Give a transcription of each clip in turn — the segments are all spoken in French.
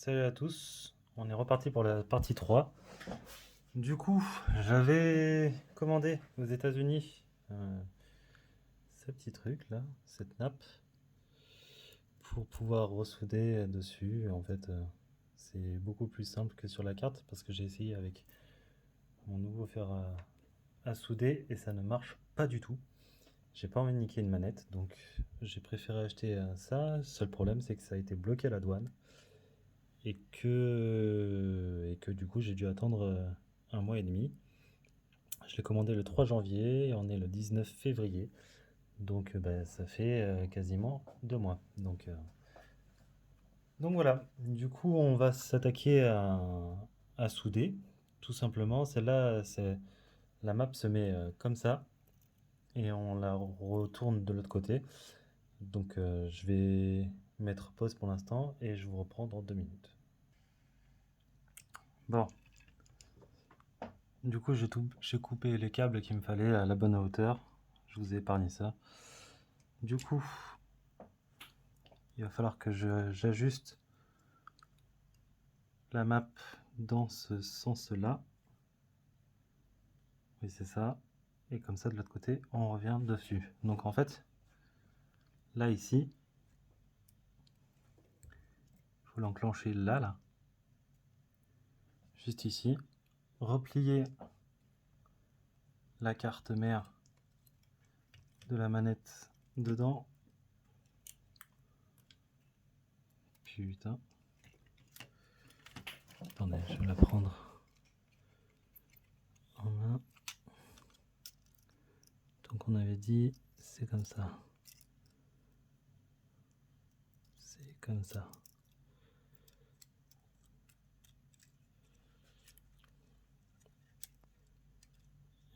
Salut à tous, on est reparti pour la partie 3. Du coup, j'avais commandé aux États-Unis ce petit truc là, cette nappe, pour pouvoir ressouder dessus. En fait, c'est beaucoup plus simple que sur la carte parce que j'ai essayé avec mon nouveau fer à souder et ça ne marche pas du tout. J'ai pas envie de niquer une manette, donc j'ai préféré acheter ça. Le seul problème, c'est que ça a été bloqué à la douane et que du coup, j'ai dû attendre un mois et demi. Je l'ai commandé le 3 janvier et on est le 19 février. Donc bah, ça fait quasiment 2 mois. Donc voilà, du coup on va s'attaquer à souder, tout simplement. Celle-là, la map se met comme ça et on la retourne de l'autre côté. Donc je vais mettre pause pour l'instant et je vous reprends dans 2 minutes. Bon, du coup j'ai coupé les câbles qu'il me fallait à la bonne hauteur. Je vous ai épargné ça. Du coup, il va falloir que j'ajuste la map dans ce sens-là. Oui, c'est ça. Et comme ça, de l'autre côté, on revient dessus. Donc en fait, là, ici, il faut l'enclencher là. Juste ici. Replier la carte mère de la manette dedans. Putain. Attendez, je vais la prendre en main. Donc on avait dit, c'est comme ça. C'est comme ça.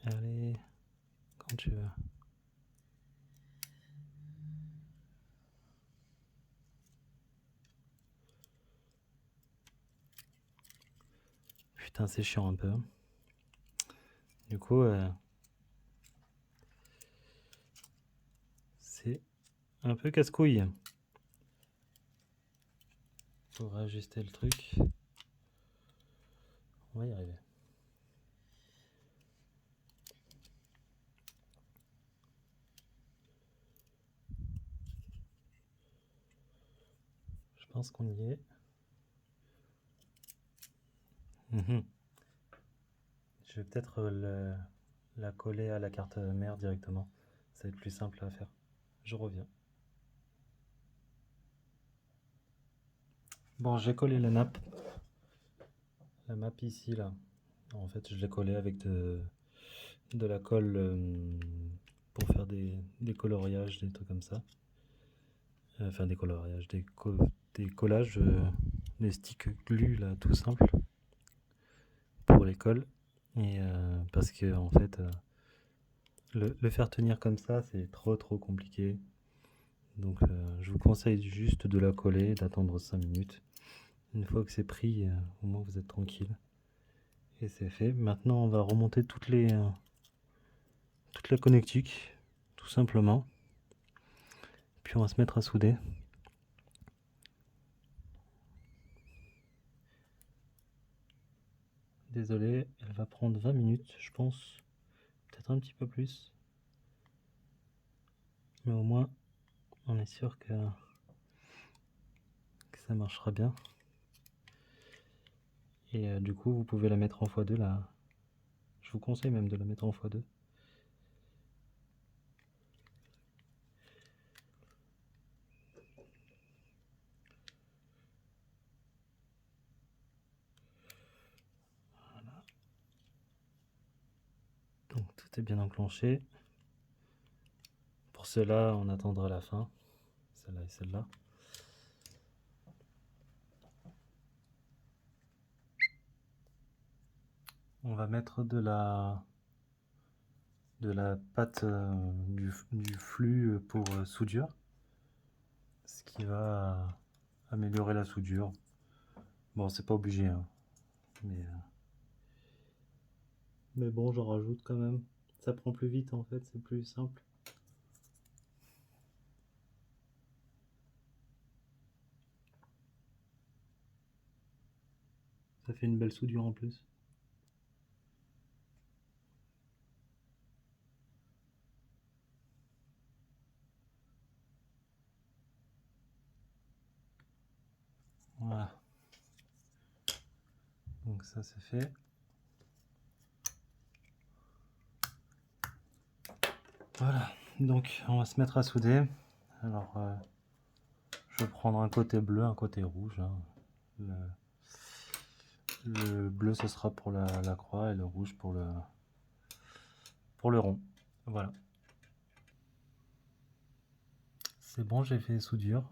Allez, quand tu veux. Putain, c'est chiant un peu. Du coup, c'est un peu casse-couille. Pour ajuster le truc. On va y arriver. Je pense qu'on y est. Je vais peut-être la coller à la carte mère directement. Ça va être plus simple à faire. Je reviens. Bon, j'ai collé la nappe. La map ici, là. En fait, je l'ai collée avec de la colle pour faire des coloriages, des trucs comme ça. Enfin, des coloriages, des collages, des sticks glue, là, tout simple. Pour les colles. Et parce que, en fait, le faire tenir comme ça, c'est trop compliqué. Donc je vous conseille juste de la coller, d'attendre 5 minutes. Une fois que c'est pris, au moins vous êtes tranquille. Et c'est fait. Maintenant on va remonter toute la connectique, tout simplement. Puis on va se mettre à souder. Désolé, elle va prendre 20 minutes, je pense. Peut-être un petit peu plus. Mais au moins, on est sûr que ça marchera bien. Et du coup, vous pouvez la mettre en x2 là. Je vous conseille même de la mettre en x2. Voilà. Donc tout est bien enclenché. Pour cela, on attendra la fin. Celle-là et celle-là. On va mettre de la pâte du flux pour soudure, ce qui va améliorer la soudure. Bon, c'est pas obligé, hein, mais bon, j'en rajoute quand même. Ça prend plus vite en fait, c'est plus simple. Ça fait une belle soudure en plus. Voilà. Donc ça c'est fait. Voilà. Donc on va se mettre à souder. Alors je vais prendre un côté bleu, un côté rouge. Hein. Le bleu ce sera pour la croix et le rouge pour le rond. Voilà. C'est bon, j'ai fait les soudures.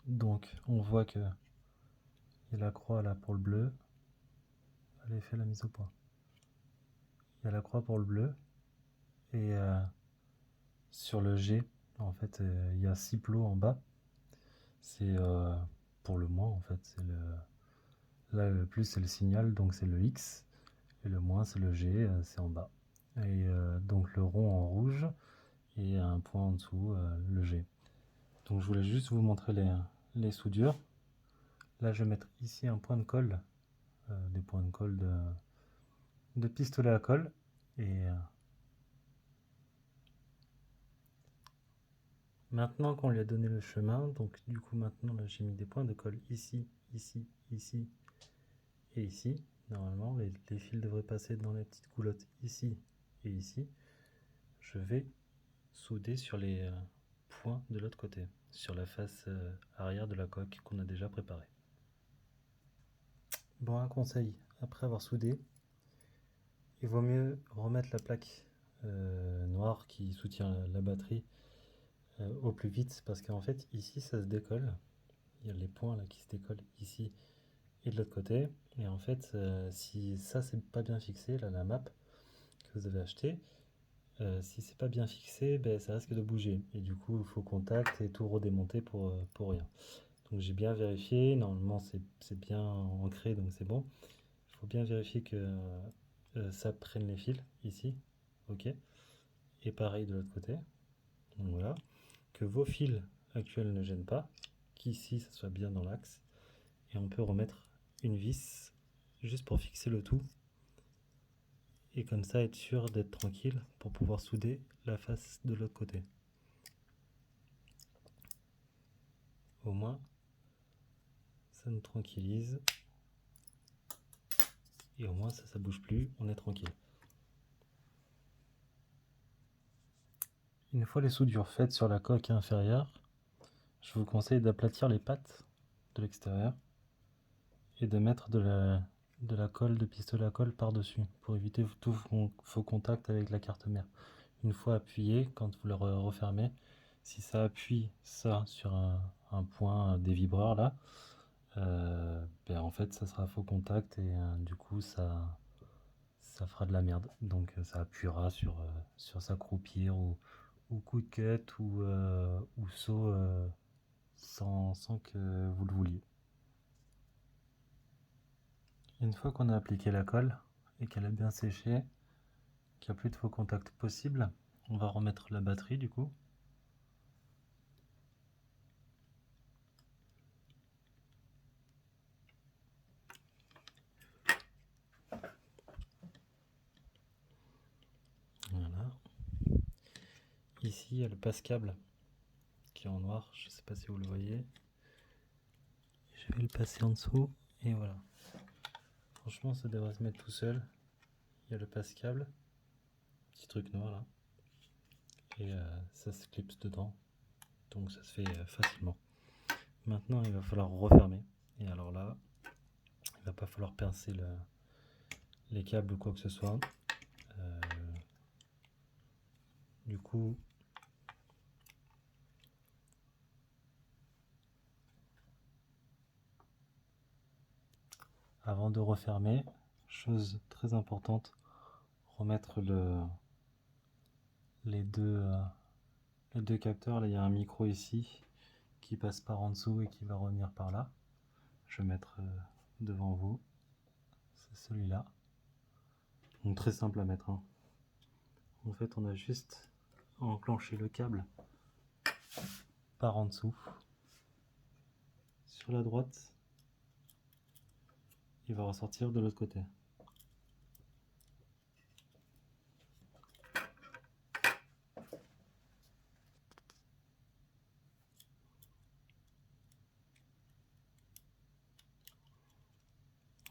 Donc on voit que il y a la croix là pour le bleu. Allez, fais la mise au point. Il y a la croix pour le bleu. Et sur le G, en fait, il y a 6 plots en bas. C'est pour le moins, en fait. C'est là, le plus, c'est le signal, donc c'est le X. Et le moins, c'est le G, c'est en bas. Et donc le rond en rouge. Et un point en dessous, le G. Donc je voulais juste vous montrer les soudures. Là, je vais mettre ici un point de colle. Des points de colle de pistolet à colle. Et maintenant qu'on lui a donné le chemin, donc du coup maintenant là j'ai mis des points de colle ici, ici, ici et ici. Normalement les fils devraient passer dans les petites goulottes ici et ici. Je vais souder sur les points de l'autre côté, sur la face arrière de la coque qu'on a déjà préparée. Bon, un conseil, après avoir soudé, il vaut mieux remettre la plaque noire qui soutient la batterie au plus vite, parce qu'en fait ici ça se décolle. Il y a les points là qui se décollent ici et de l'autre côté. Et en fait, si ça c'est pas bien fixé, là, la map que vous avez acheté, si c'est pas bien fixé, ben, ça risque de bouger. Et du coup, il faut contact et tout redémonter pour rien. Donc j'ai bien vérifié, normalement c'est bien ancré, donc c'est bon. Il faut bien vérifier que ça prenne les fils ici, ok. Et pareil de l'autre côté. Donc voilà, que vos fils actuels ne gênent pas, qu'ici ça soit bien dans l'axe. Et on peut remettre une vis juste pour fixer le tout et comme ça être sûr d'être tranquille pour pouvoir souder la face de l'autre côté. Au moins ça nous tranquillise et au moins ça bouge plus, on est tranquille. Une fois les soudures faites sur la coque inférieure, je vous conseille d'aplatir les pattes de l'extérieur et de mettre de la colle, de pistolet à colle par-dessus pour éviter tout faux contact avec la carte mère. Une fois appuyé, quand vous le refermez, si ça appuie ça sur un point des vibreurs là, ben en fait ça sera faux contact et du coup ça fera de la merde. Donc ça appuiera sur s'accroupir ou coup de cut ou saut sans que vous le vouliez. Une fois qu'on a appliqué la colle et qu'elle a bien séché, qu'il n'y a plus de faux contact possible, on va remettre la batterie du coup. Voilà. Ici il y a le passe-câble qui est en noir, je ne sais pas si vous le voyez. Je vais le passer en dessous et voilà. Franchement ça devrait se mettre tout seul. Il y a le passe-câble, petit truc noir là. Et ça se clipse dedans. Donc ça se fait facilement. Maintenant il va falloir refermer. Et alors là, il va pas falloir pincer les câbles ou quoi que ce soit. Du coup, avant de refermer, chose très importante, remettre les deux capteurs. Là, il y a un micro ici qui passe par en dessous et qui va revenir par là. Je vais mettre devant vous. C'est celui-là. Donc très simple à mettre. Hein. En fait, on a juste à enclencher le câble par en dessous sur la droite il va ressortir de l'autre côté.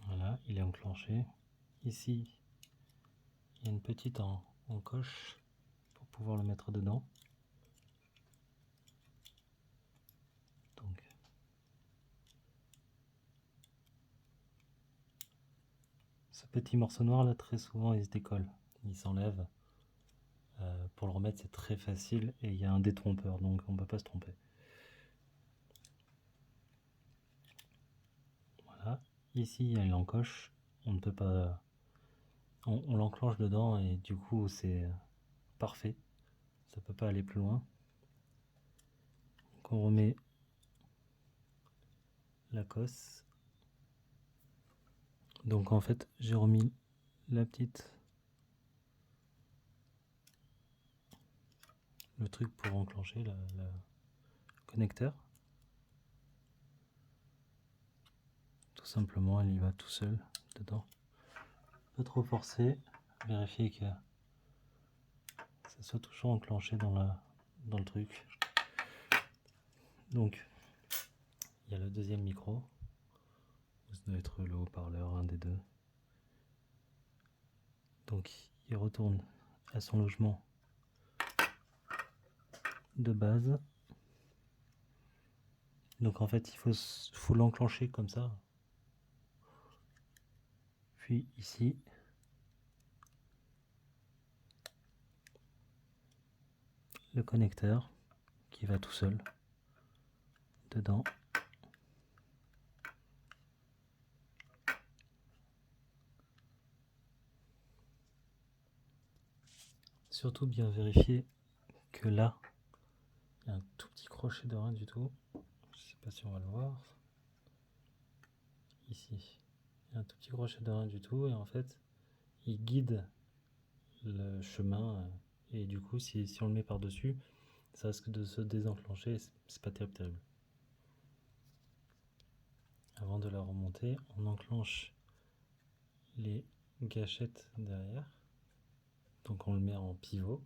Voilà, il est enclenché. Ici, il y a une petite en coche pour pouvoir le mettre dedans. Donc, ce petit morceau noir là, très souvent, il se décolle, il s'enlève. Pour le remettre, c'est très facile et il y a un détrompeur, donc on ne peut pas se tromper. Voilà, ici il y a une encoche, on ne peut pas, on l'enclenche dedans et du coup c'est parfait, ça peut pas aller plus loin. Donc on remet la cosse. Donc en fait j'ai remis la petite, le truc pour enclencher le connecteur. Tout simplement, elle y va tout seul dedans. Pas trop forcer, vérifier que ça soit toujours enclenché dans le truc. Donc il y a le deuxième micro. Ça doit être le haut-parleur, un des deux. Donc il retourne à son logement de base. Donc en fait il faut l'enclencher comme ça. Puis ici, le connecteur qui va tout seul dedans. Surtout bien vérifier que là, il y a un tout petit crochet de rien du tout. Je sais pas si on va le voir. Ici, il y a un tout petit crochet de rien du tout et en fait, il guide le chemin et du coup, si on le met par-dessus, ça risque de se désenclencher. C'est pas terrible. Avant de la remonter, on enclenche les gâchettes derrière. Donc on le met en pivot.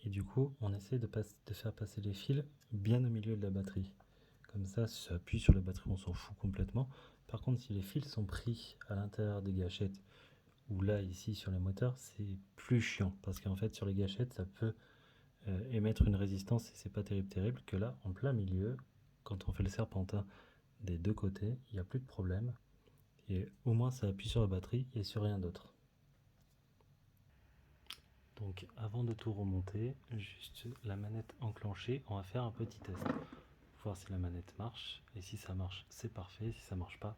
Et du coup, on essaie de faire passer les fils bien au milieu de la batterie. Comme ça, si ça appuie sur la batterie, on s'en fout complètement. Par contre, si les fils sont pris à l'intérieur des gâchettes, ou là, ici, sur les moteurs, c'est plus chiant. Parce qu'en fait, sur les gâchettes, ça peut émettre une résistance et c'est pas terrible. Que là, en plein milieu, quand on fait le serpentin des deux côtés, il n'y a plus de problème. Et au moins, ça appuie sur la batterie et sur rien d'autre. Donc avant de tout remonter, juste la manette enclenchée, on va faire un petit test. Voir si la manette marche. Et si ça marche, c'est parfait. Si ça marche pas,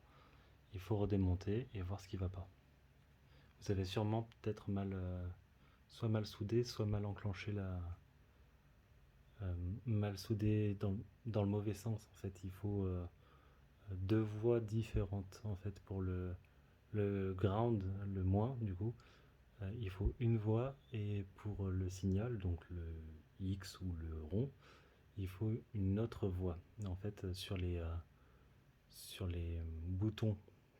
il faut redémonter et voir ce qui va pas. Vous avez sûrement peut-être soit mal soudé, soit mal enclenché mal soudé dans le mauvais sens. En fait, il faut deux voies différentes en fait pour le ground, le moins du coup. Il faut une voie et pour le signal, donc le X ou le rond, il faut une autre voie. En fait, sur les boutons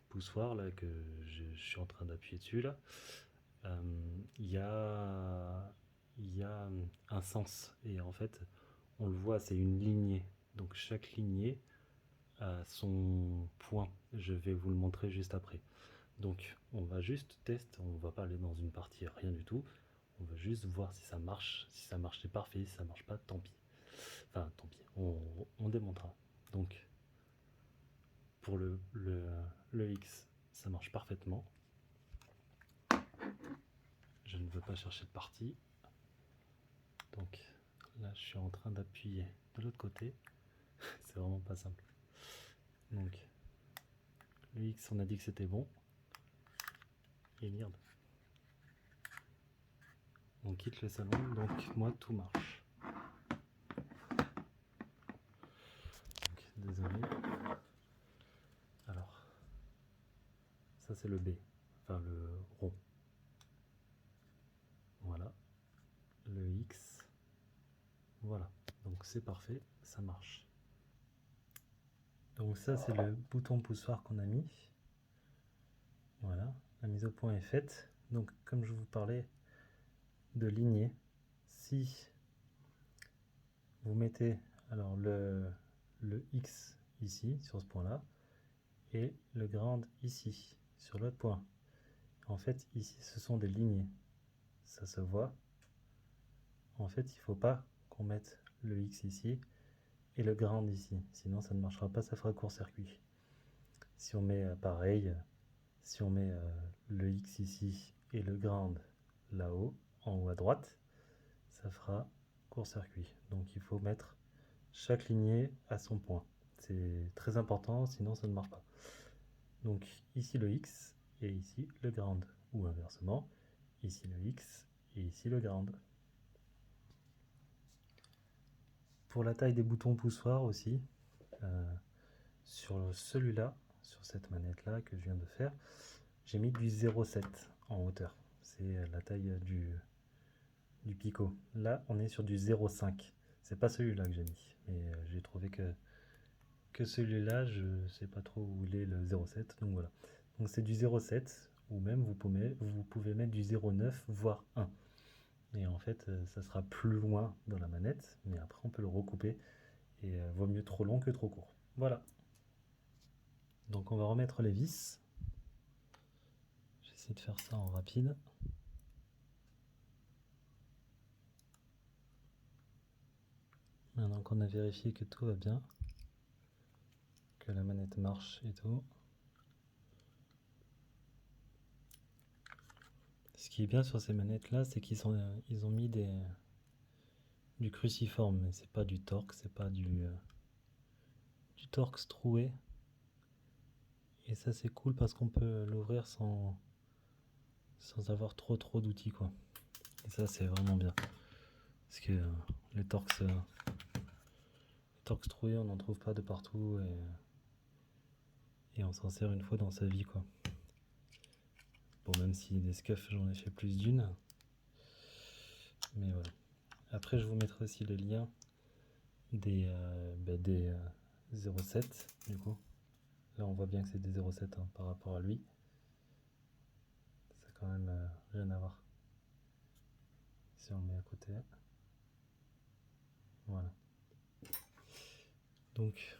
poussoirs là que je suis en train d'appuyer dessus là, il y a un sens et en fait on le voit, c'est une lignée. Donc chaque lignée a son point. Je vais vous le montrer juste après. Donc on va juste tester, on va pas aller dans une partie rien du tout. On va juste voir si ça marche. Si ça marche, c'est parfait. Si ça marche pas, tant pis. Enfin, tant pis. On démontera. Donc pour le X, ça marche parfaitement. Je ne veux pas chercher de partie. Donc là, je suis en train d'appuyer de l'autre côté. C'est vraiment pas simple. Donc le X, on a dit que c'était bon. Et merde. On quitte le salon, donc moi tout marche. Donc, désolé. Alors, ça c'est le B, enfin le rond. Voilà. Le X. Voilà. Donc c'est parfait, ça marche. Donc ça c'est le bouton poussoir qu'on a mis. Voilà, la mise au point est faite. Donc comme je vous parlais de lignée, si vous mettez alors le X ici, sur ce point-là, et le ground ici, sur l'autre point. En fait, ici, ce sont des lignées. Ça se voit. En fait, il ne faut pas qu'on mette le X ici et le ground ici. Sinon, ça ne marchera pas, ça fera court-circuit. Si on met pareil, si on met le X ici et le ground là-haut, en haut à droite, ça fera court-circuit. Donc, il faut mettre chaque lignée à son point. C'est très important, sinon ça ne marche pas. Donc ici le X et ici le ground. Ou inversement, ici le X et ici le ground. Pour la taille des boutons poussoirs aussi, sur celui-là, sur cette manette-là que je viens de faire, j'ai mis du 0,7 en hauteur. C'est la taille du picot. Là, on est sur du 0,5. C'est pas celui-là que j'ai mis, mais j'ai trouvé que celui-là, je ne sais pas trop où il est le 0,7, donc voilà. Donc c'est du 0,7, ou même vous pouvez mettre du 0,9, voire 1. Et en fait, ça sera plus loin dans la manette, mais après on peut le recouper, et vaut mieux trop long que trop court. Voilà. Donc on va remettre les vis. J'essaie de faire ça en rapide. Maintenant qu'on a vérifié que tout va bien, que la manette marche et tout. Ce qui est bien sur ces manettes là, c'est qu'ils ont mis du cruciforme, mais c'est pas du torque, c'est pas du Torx troué. Et ça c'est cool parce qu'on peut l'ouvrir sans avoir trop d'outils quoi. Et ça c'est vraiment bien. Parce que les Torx troués on n'en trouve pas de partout et on s'en sert une fois dans sa vie quoi. Bon, même si des scuffs j'en ai fait plus d'une. Mais voilà. Après je vous mettrai aussi le lien des 0,7 du coup. Là on voit bien que c'est des 0,7 hein, par rapport à lui. Ça a quand même rien à voir. Si on le met à côté. Voilà. Donc,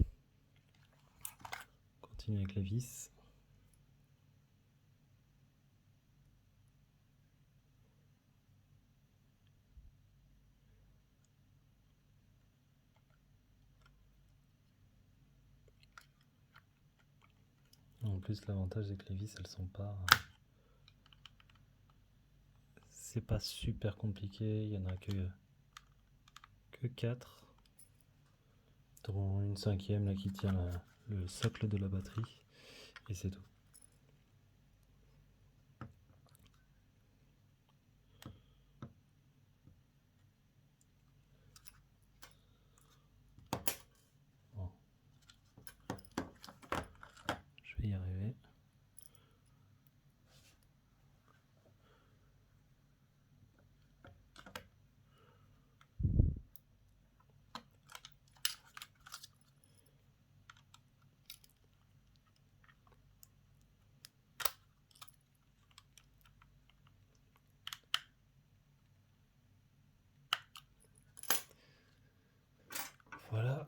on continue avec la vis. En plus, l'avantage c'est que les vis, elles sont pas. C'est pas super compliqué. Il y en a que 4. Dont une cinquième là qui tient le socle de la batterie. Et c'est tout. Bon. Je vais y arriver. Voilà.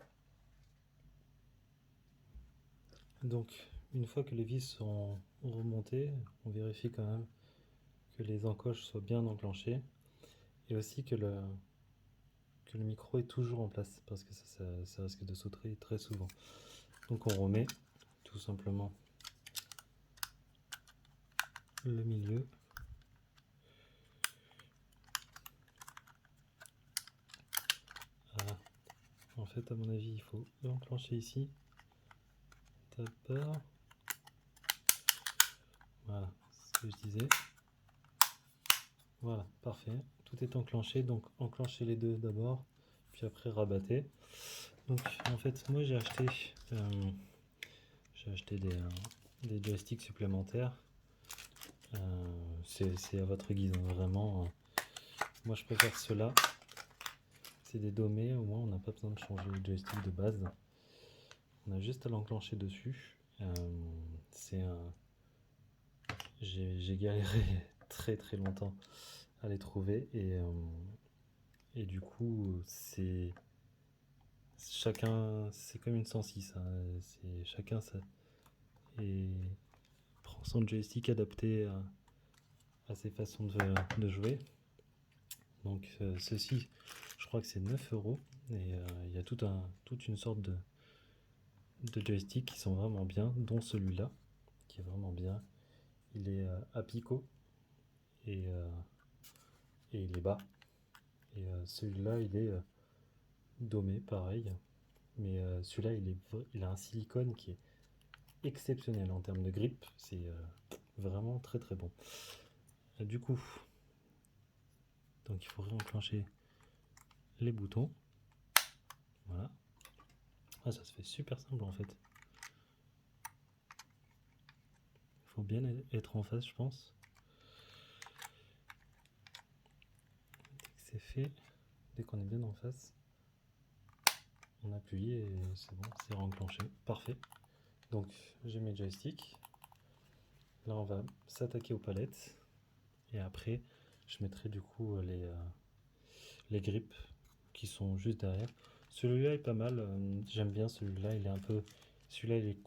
Donc, une fois que les vis sont remontées, on vérifie quand même que les encoches soient bien enclenchées et aussi que le micro est toujours en place parce que ça risque de sauter très souvent. Donc on remet tout simplement le milieu. Voilà. En fait, à mon avis, il faut l'enclencher ici. Taper. Voilà, ce que je disais. Voilà, parfait. Tout est enclenché, donc enclenchez les deux d'abord, puis après rabattez. Donc en fait, moi j'ai acheté des joysticks supplémentaires. C'est à votre guise, hein, vraiment. Moi je préfère ceux-là. C'est des domés, au moins on n'a pas besoin de changer le joystick de base. On a juste à l'enclencher dessus. C'est j'ai galéré très très longtemps à les trouver et du coup chacun c'est comme une 106 hein, c'est chacun ça et prend son joystick adapté à ses façons de jouer. Donc ceci, je crois que c'est 9 € et il y a toute une sorte de joysticks qui sont vraiment bien, dont celui-là qui est vraiment bien. Il est à picot et, euh, et il est bas. Et celui-là, il est domé, pareil. Mais celui-là, il a un silicone qui est exceptionnel en termes de grip. C'est vraiment très très bon. Du coup, donc il faut réenclencher les boutons. Voilà. Ah, ça se fait super simple en fait. Il faut bien être en face, je pense. Dès que c'est fait, dès qu'on est bien en face, on appuie et c'est bon, c'est réenclenché. Parfait. Donc j'ai mes joysticks. Là, on va s'attaquer aux palettes. Et après, je mettrai du coup les grips qui sont juste derrière. Celui-là est pas mal. J'aime bien celui-là. Il est un peu. Celui-là, il est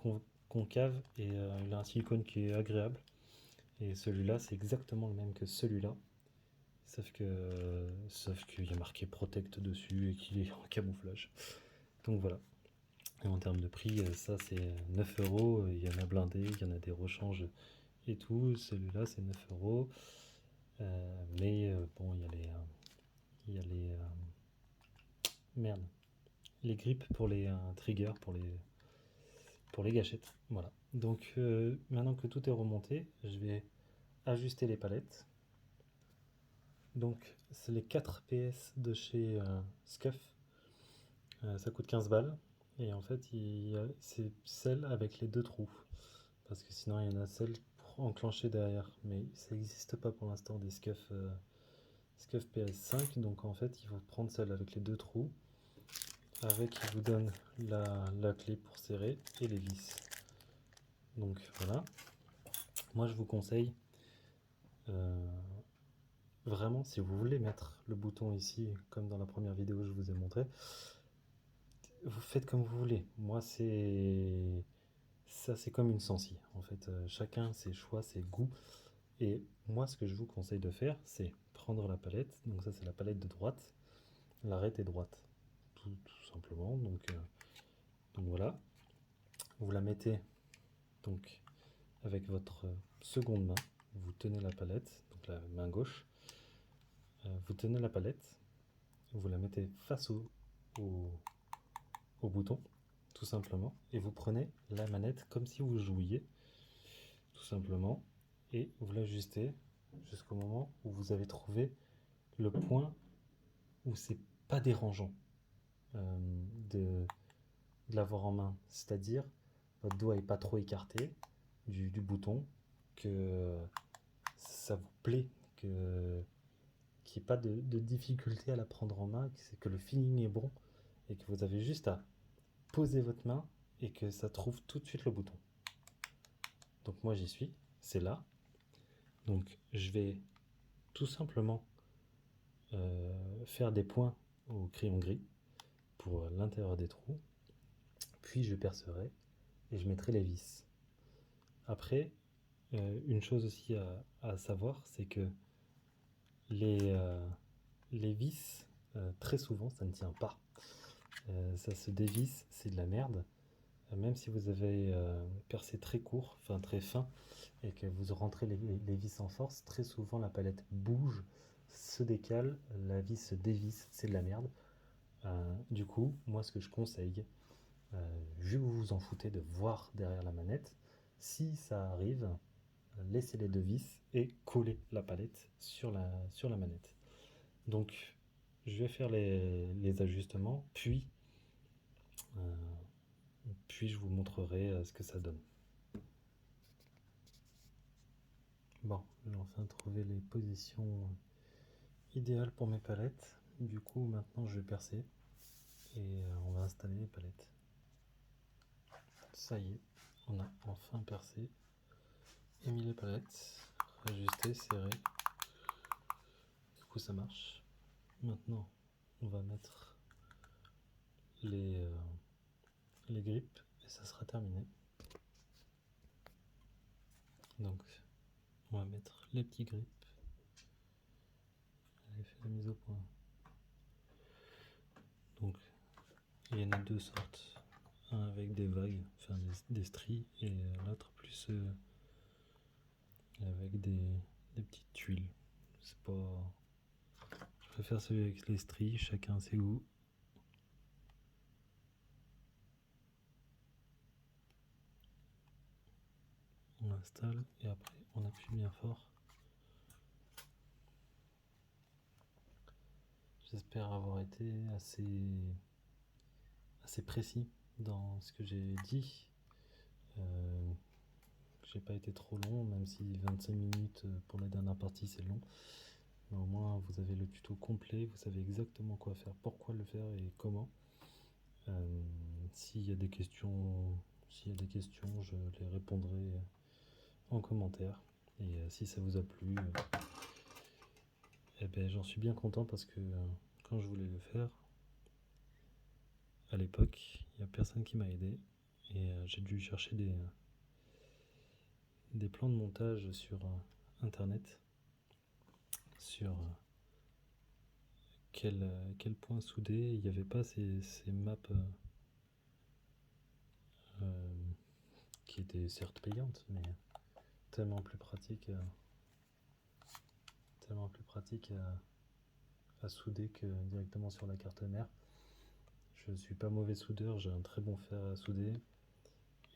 concave et il a un silicone qui est agréable. Et celui-là, c'est exactement le même que celui-là. Sauf qu'il y a marqué Protect dessus et qu'il est en camouflage. Donc voilà. Et en termes de prix, ça c'est 9 €. Il y en a blindé, il y en a des rechanges et tout. Celui-là, c'est 9 €. Mais bon, il y a merde, les grips pour les triggers, pour les gâchettes. Voilà. Donc maintenant que tout est remonté, je vais ajuster les palettes. Donc c'est les 4 PS de chez Scuf. Ça coûte 15 balles. Et en fait, c'est celle avec les 2 trous. Parce que sinon, il y en a celle pour enclencher derrière. Mais ça n'existe pas pour l'instant des Scuf PS5. Donc en fait, il faut prendre celle avec les 2 trous. Avec, il vous donne la clé pour serrer et les vis. Donc voilà. Moi, je vous conseille euh, vraiment, si vous voulez mettre le bouton ici, comme dans la première vidéo, je vous ai montré, vous faites comme vous voulez. Moi, c'est comme une sensi. En fait, chacun ses choix, ses goûts. Et moi, ce que je vous conseille de faire, c'est prendre la palette. Donc ça, c'est la palette de droite. L'arête est droite, tout simplement. Donc voilà. Vous la mettez donc avec votre seconde main. Vous tenez la palette, donc la main gauche. Vous tenez la palette. Vous la mettez face au, au bouton, tout simplement. Et vous prenez la manette comme si vous jouiez, tout simplement. Et vous l'ajustez jusqu'au moment où vous avez trouvé le point où c'est pas dérangeant de, de l'avoir en main. C'est-à-dire, votre doigt est pas trop écarté du bouton, que ça vous plaît, qu'il n'y ait pas de difficulté à la prendre en main, que le feeling est bon et que vous avez juste à poser votre main et que ça trouve tout de suite le bouton. Donc moi j'y suis, c'est là. Donc je vais tout simplement faire des points au crayon gris pour l'intérieur des trous. Puis je percerai et je mettrai les vis. Après, une chose aussi à savoir, c'est que les, euh, les vis, très souvent, ça ne tient pas. Ça se dévisse, c'est de la merde. Même si vous avez percé très court, enfin très fin, et que vous rentrez les vis en force, très souvent la palette bouge, se décale, la vis se dévisse, c'est de la merde. Du coup, moi ce que je conseille, vu que vous vous en foutez de voir derrière la manette, si ça arrive, laissez les deux vis et collez la palette sur la manette. Donc je vais faire les ajustements, euh, puis je vous montrerai ce que ça donne. Bon, j'ai enfin trouvé les positions idéales pour mes palettes. Du coup, maintenant je vais percer et on va installer les palettes. Ça y est, on a enfin percé. et mis les palettes, ajusté, serré. Du coup ça marche. Maintenant on va mettre les grippes et ça sera terminé. Donc on va mettre les petits grippes. J'avais fait la mise au point. Donc il y en a deux sortes. Un avec des vagues, enfin des stries, et l'autre plus avec des petites tuiles. C'est pas. Je préfère celui avec les stries, chacun ses goûts. On installe et après on appuie bien fort. J'espère avoir été assez précis dans ce que j'ai dit. J'ai pas été trop long, même si 25 minutes pour la dernière partie c'est long. Mais au moins vous avez le tuto complet, vous savez exactement quoi faire, pourquoi le faire et comment. S'il y a des questions, je les répondrai en commentaire. Et si ça vous a plu, eh ben, j'en suis bien content parce que quand je voulais le faire, à l'époque, il n'y a personne qui m'a aidé. Et j'ai dû chercher des plans de montage sur internet, sur quel point souder. Il n'y avait pas ces maps qui étaient certes payantes, mais tellement plus pratiques, à souder que directement sur la carte mère. Je suis pas mauvais soudeur, j'ai un très bon fer à souder.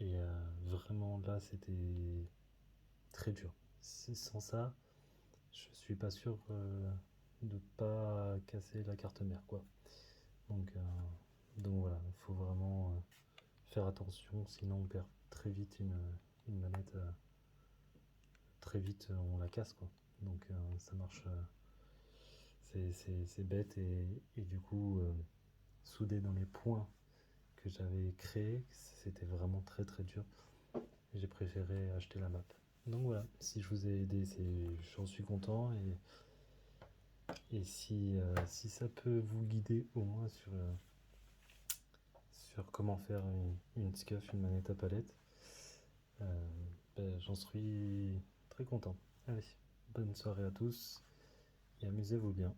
Et vraiment là, c'était très dur. Sans ça, je suis pas sûr de pas casser la carte mère, quoi. Donc, euh, donc voilà, il faut vraiment faire attention, sinon on perd très vite une manette. Très vite, on la casse, quoi. Donc ça marche. C'est bête et du coup, souder dans les points que j'avais créés, c'était vraiment très très dur. J'ai préféré acheter la map. Donc voilà, si je vous ai aidé, j'en suis content. Et si ça peut vous guider au moins sur comment faire une SCUF, une manette à palette, ben, j'en suis très content. Allez, bonne soirée à tous et amusez-vous bien.